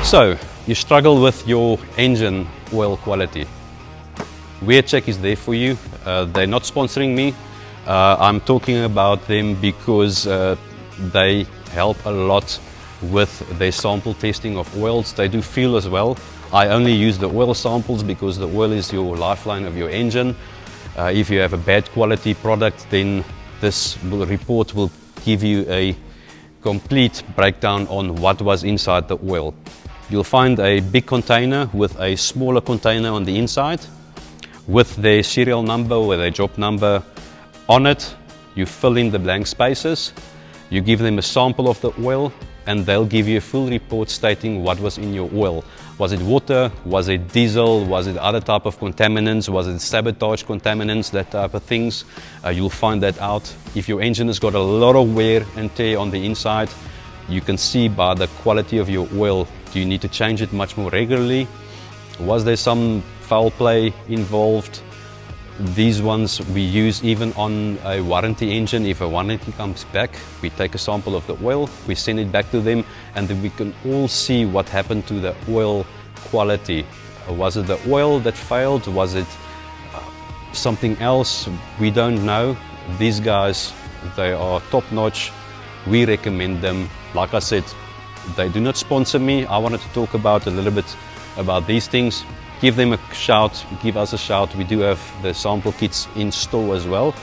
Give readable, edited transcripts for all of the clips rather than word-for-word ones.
So, you struggle with your engine oil quality. WearCheck is there for you. They're not sponsoring me. I'm talking about them because they help a lot with their sample testing of oils. They do fuel as well. I only use the oil samples because the oil is your lifeline of your engine. If you have a bad quality product, then this report will give you a complete breakdown on what was inside the oil. You'll find a big container with a smaller container on the inside with their serial number or their job number on it. You fill in the blank spaces, you give them a sample of the oil, and they'll give you a full report stating what was in your oil. Was it water? Was it diesel? Was it other type of contaminants? Was it sabotage contaminants? That type of things. You'll find that out. If your engine has got a lot of wear and tear on the inside, you can see by the quality of your oil, do you need to change it much more regularly? Was there some foul play involved? These ones we use even on a warranty engine. If a warranty comes back, we take a sample of the oil, we send it back to them, and then we can all see what happened to the oil quality. Was it the oil that failed? Was it something else? We don't know. These guys, they are top-notch. We recommend them. Like I said, they do not sponsor me. I wanted to talk about a little bit about these things. Give them a shout, give us a shout. We do have the sample kits in store as well.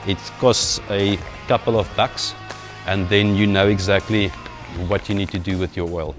It costs a couple of bucks, and then you know exactly what you need to do with your oil.